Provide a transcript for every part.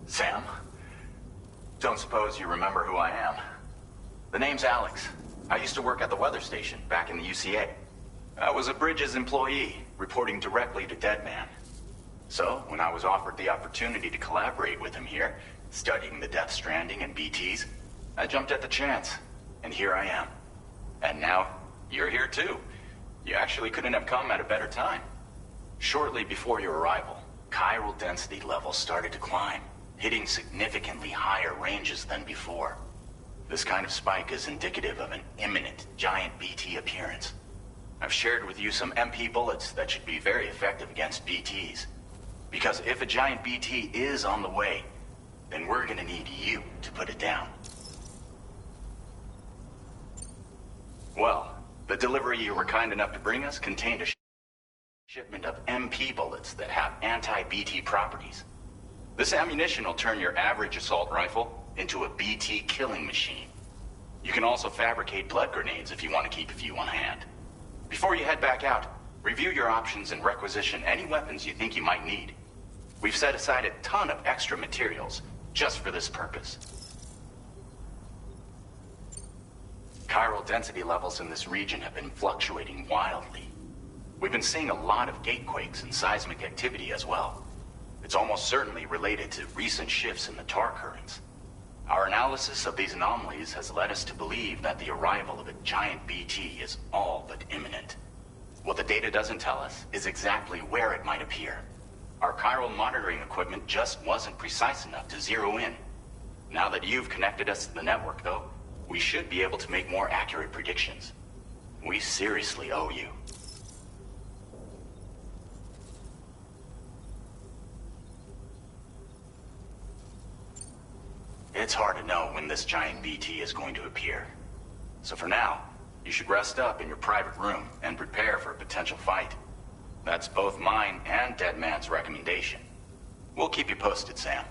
Sam, don't suppose you remember who I am? The name's Alex. I used to work at the weather station back in the UCA. I was a Bridges employee, reporting directly to Deadman. So, when I was offered the opportunity to collaborate with him here, studying the Death Stranding and BTs, I jumped at the chance, and here I am. And now, you're here too. You actually couldn't have come at a better time. Shortly before your arrival, chiral density levels started to climb, hitting significantly higher ranges than before. This kind of spike is indicative of an imminent giant BT appearance. I've shared with you some MP bullets that should be very effective against BTs. Because if a giant BT is on the way, then we're gonna need you to put it down. Well, the delivery you were kind enough to bring us contained a shipment of MP bullets that have anti-BT properties. This ammunition will turn your average assault rifle into a BT killing machine. You can also fabricate blood grenades if you want to keep a few on hand. Before you head back out, review your options and requisition any weapons you think you might need. We've set aside a ton of extra materials just for this purpose. Chiral density levels in this region have been fluctuating wildly. We've been seeing a lot of gatequakes and seismic activity as well. It's almost certainly related to recent shifts in the tar currents. Our analysis of these anomalies has led us to believe that the arrival of a giant BT is all but imminent. What the data doesn't tell us is exactly where it might appear. Our chiral monitoring equipment just wasn't precise enough to zero in. Now that you've connected us to the network, though, we should be able to make more accurate predictions. We seriously owe you. It's hard to know when this giant BT is going to appear. So for now, you should rest up in your private room and prepare for a potential fight. That's both mine and Deadman's recommendation. We'll keep you posted, Sam.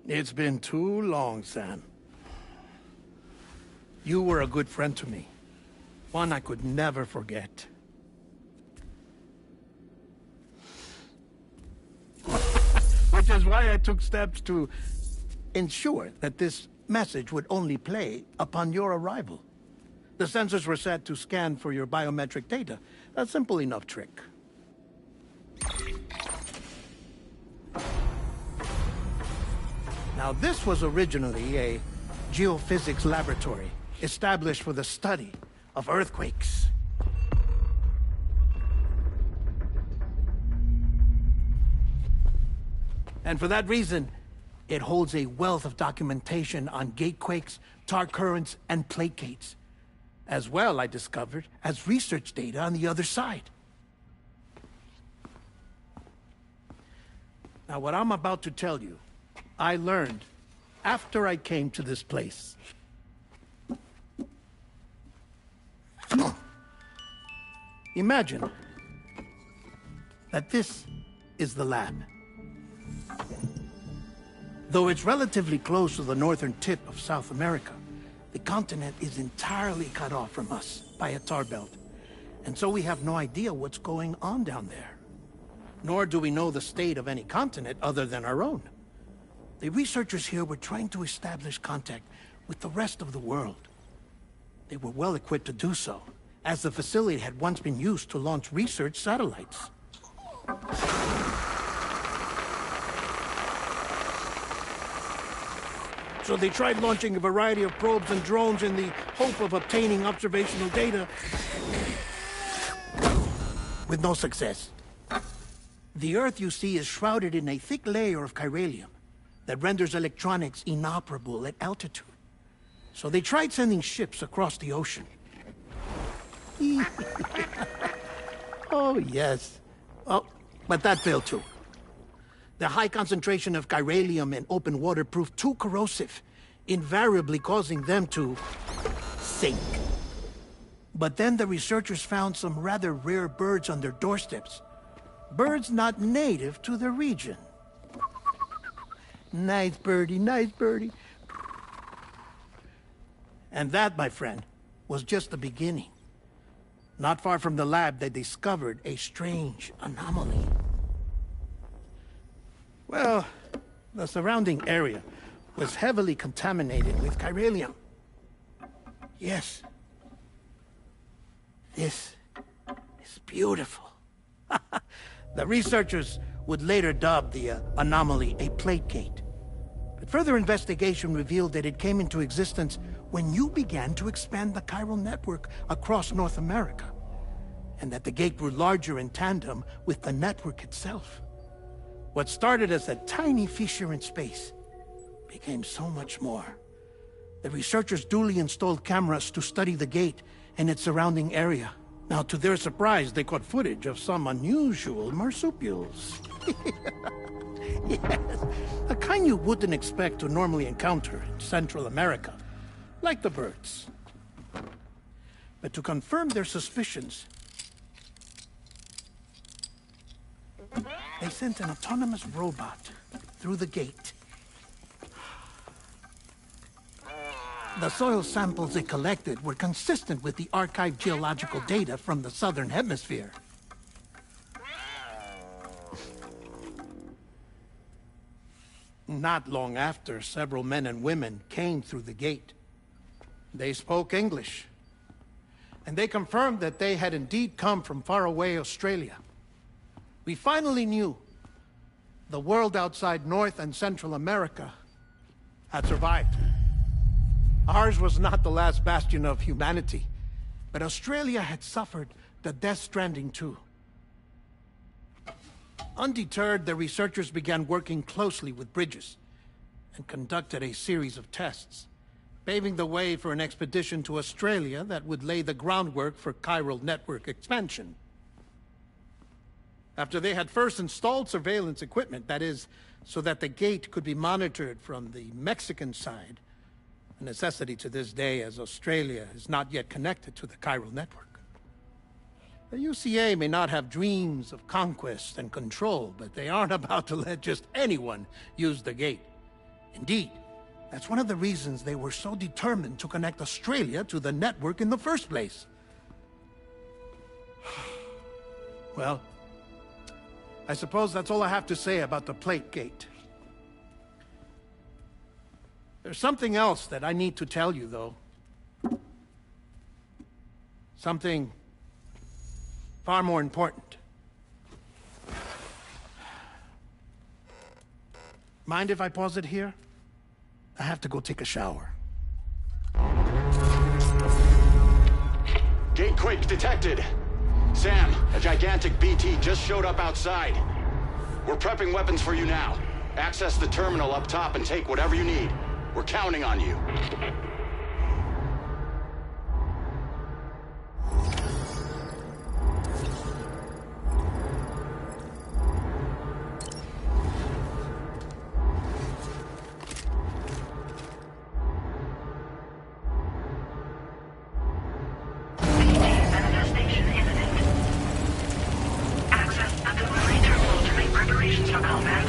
It's been too long, Sam. You were a good friend to me. One I could never forget. Which is why I took steps to ensure that this message would only play upon your arrival. The sensors were set to scan for your biometric data. A simple enough trick. Now, this was originally a geophysics laboratory established for the study of earthquakes. And for that reason, it holds a wealth of documentation on gatequakes, tar currents, and placates. As well, I discovered, as research data on the other side. Now, what I'm about to tell you, I learned after I came to this place. Imagine that this is the lab. Though it's relatively close to the northern tip of South America, the continent is entirely cut off from us by a tar belt. And so we have no idea what's going on down there. Nor do we know the state of any continent other than our own. The researchers here were trying to establish contact with the rest of the world. They were well equipped to do so, as the facility had once been used to launch research satellites. So they tried launching a variety of probes and drones in the hope of obtaining observational data, with no success. The Earth, you see, is shrouded in a thick layer of chiralium that renders electronics inoperable at altitude. So they tried sending ships across the ocean. Oh, yes. Oh, but that failed too. The high concentration of chiralium in open water proved too corrosive, invariably causing them to sink. But then the researchers found some rather rare birds on their doorsteps. Birds not native to the region. Nice birdie, nice birdie. And that, my friend, was just the beginning. Not far from the lab, they discovered a strange anomaly. Well, the surrounding area was heavily contaminated with chiralium. Yes. This is beautiful. The researchers would later dub the anomaly a plate gate. But further investigation revealed that it came into existence when you began to expand the chiral network across North America, and that the gate grew larger in tandem with the network itself. What started as a tiny fissure in space became so much more. The researchers duly installed cameras to study the gate and its surrounding area. Now, to their surprise, they caught footage of some unusual marsupials. Yes, a kind you wouldn't expect to normally encounter in Central America, like the birds. But to confirm their suspicions, they sent an autonomous robot through the gate. The soil samples it collected were consistent with the archived geological data from the southern hemisphere. Not long after, several men and women came through the gate. They spoke English, and they confirmed that they had indeed come from faraway Australia. We finally knew the world outside North and Central America had survived. Ours was not the last bastion of humanity, but Australia had suffered the Death Stranding too. Undeterred, the researchers began working closely with Bridges and conducted a series of tests, paving the way for an expedition to Australia that would lay the groundwork for chiral network expansion. After they had first installed surveillance equipment, that is, so that the gate could be monitored from the Mexican side, a necessity to this day as Australia is not yet connected to the chiral network. The UCA may not have dreams of conquest and control, but they aren't about to let just anyone use the gate. Indeed, that's one of the reasons they were so determined to connect Australia to the network in the first place. Well, I suppose that's all I have to say about the plate gate. There's something else that I need to tell you, though. Something far more important. Mind if I pause it here? I have to go take a shower. Gate quake detected. Sam, a gigantic BT just showed up outside. We're prepping weapons for you now. Access the terminal up top and take whatever you need. We're counting on you. Manifestation imminent. Access the delivery terminal to make preparations for combat.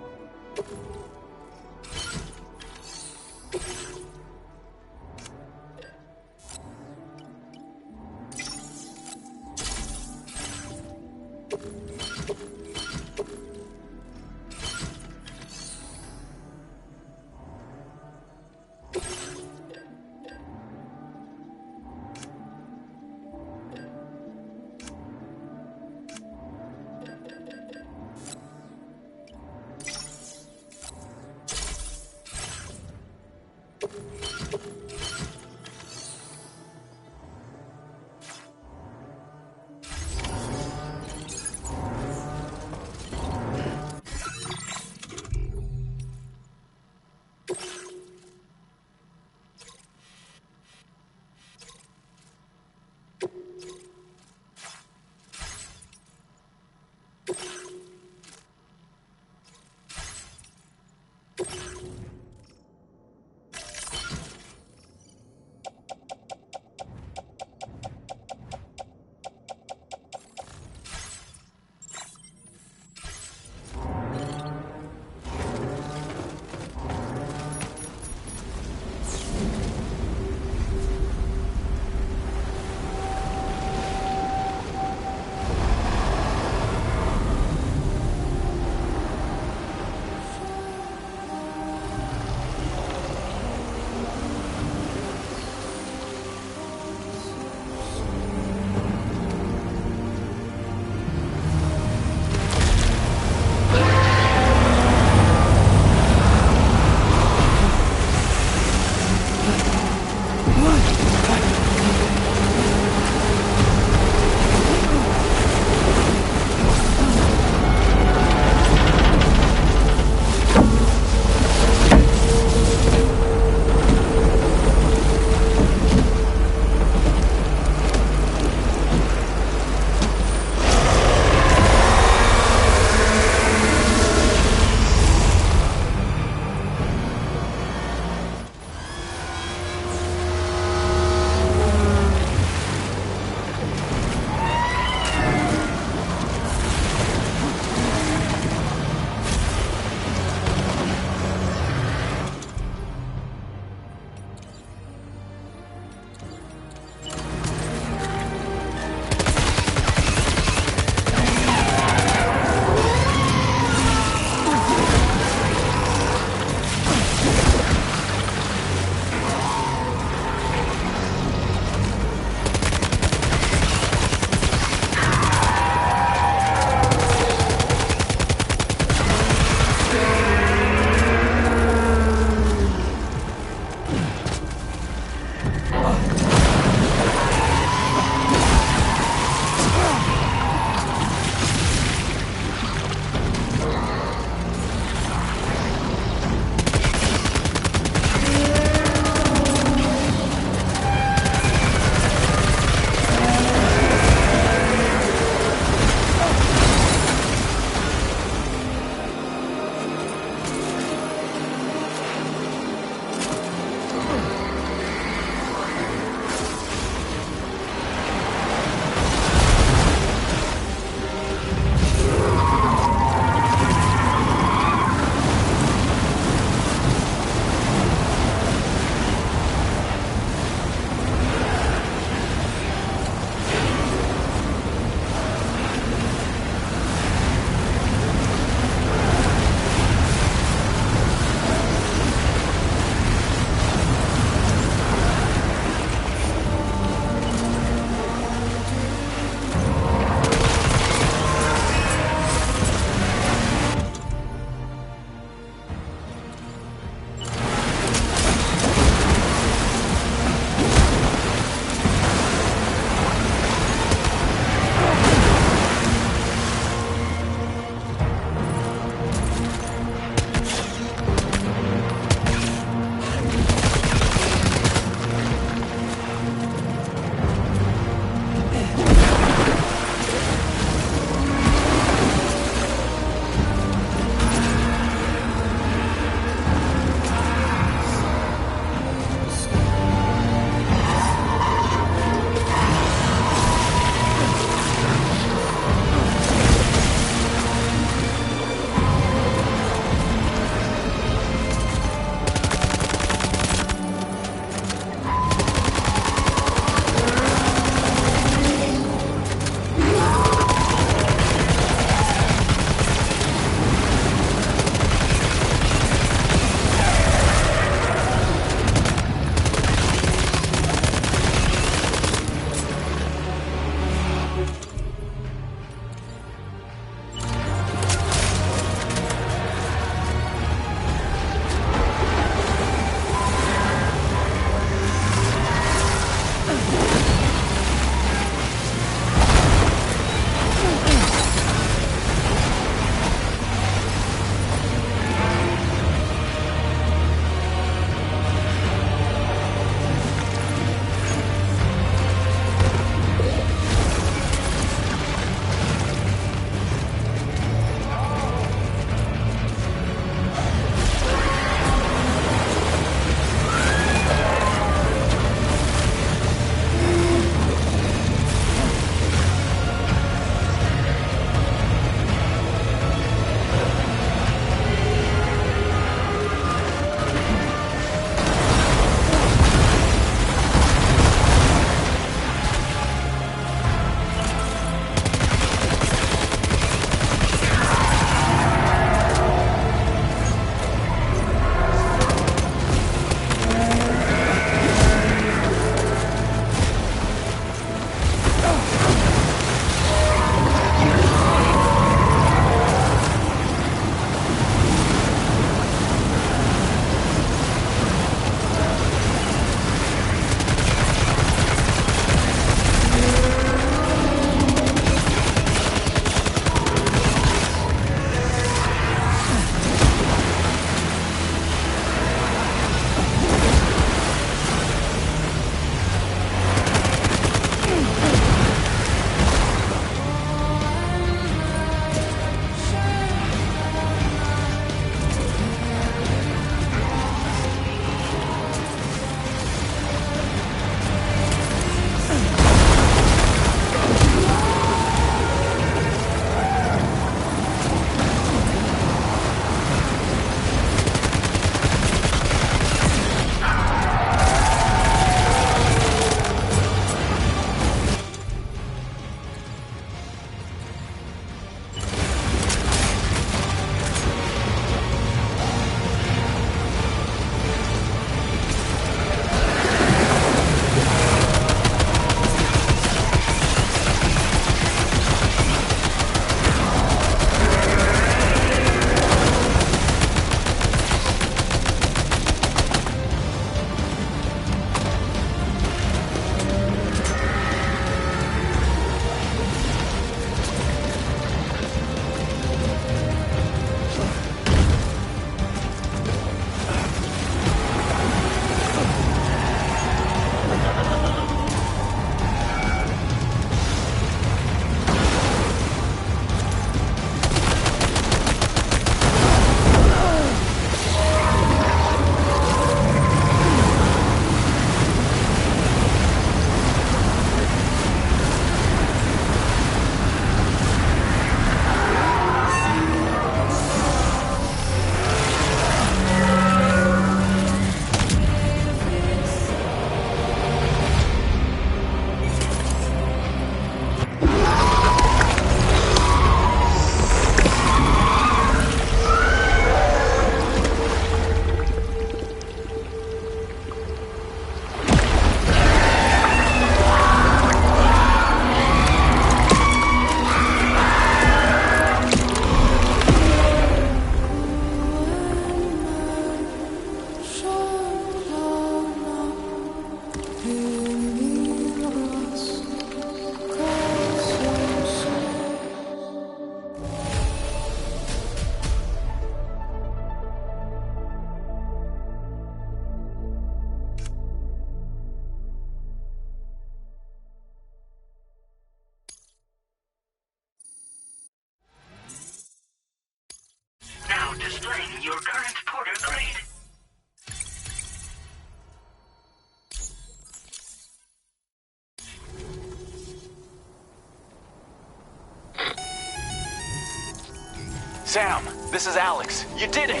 Sam, this is Alex. You did it!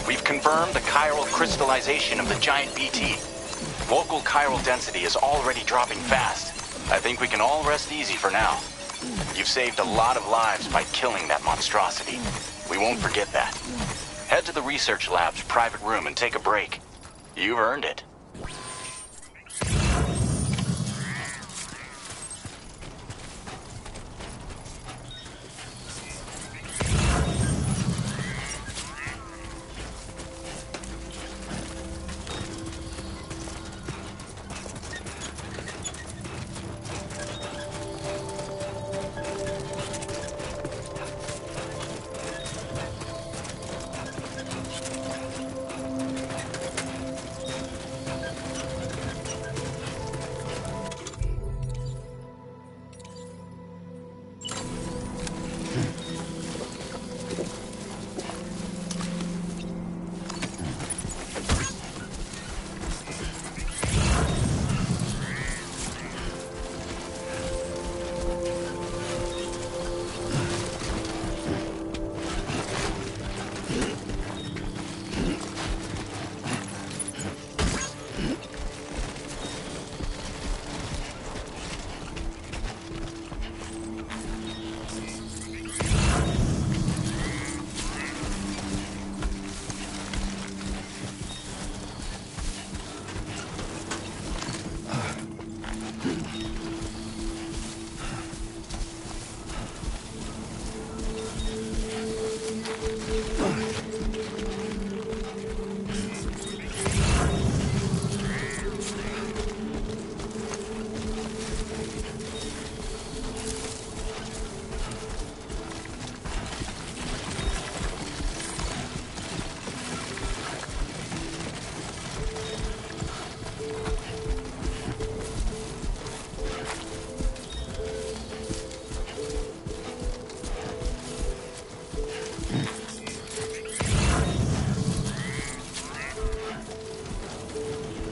We've confirmed the chiral crystallization of the giant BT. Local chiral density is already dropping fast. I think we can all rest easy for now. You've saved a lot of lives by killing that monstrosity. We won't forget that. Head to the research lab's private room and take a break. You've earned it.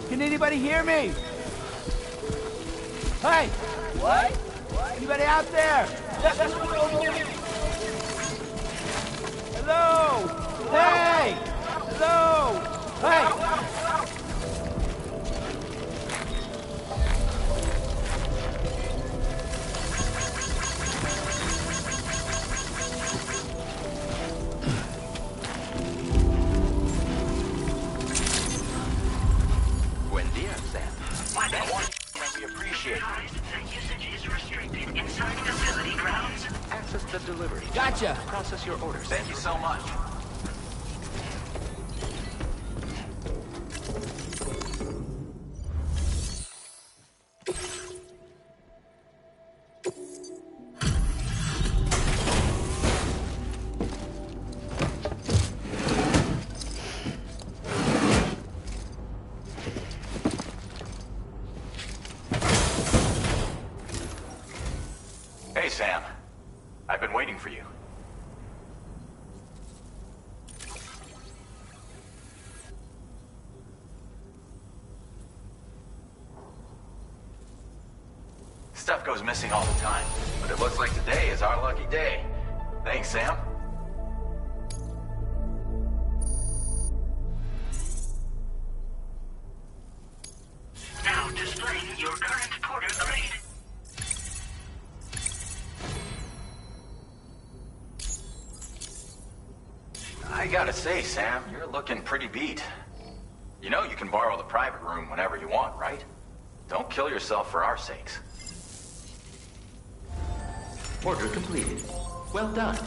Can anybody hear me? Hey! What? Anybody out there? Hello! Hey! Hello! Hey! The delivery. Gotcha! Process your orders. Thank you so much. Hey, Sam. I've been waiting for you. Stuff goes missing all the time, but it looks like today is our lucky day. Thanks, Sam. Now displaying your current porter grade. I gotta say, Sam, you're looking pretty beat. You know you can borrow the private room whenever you want, right? Don't kill yourself for our sakes. Order completed. Well done.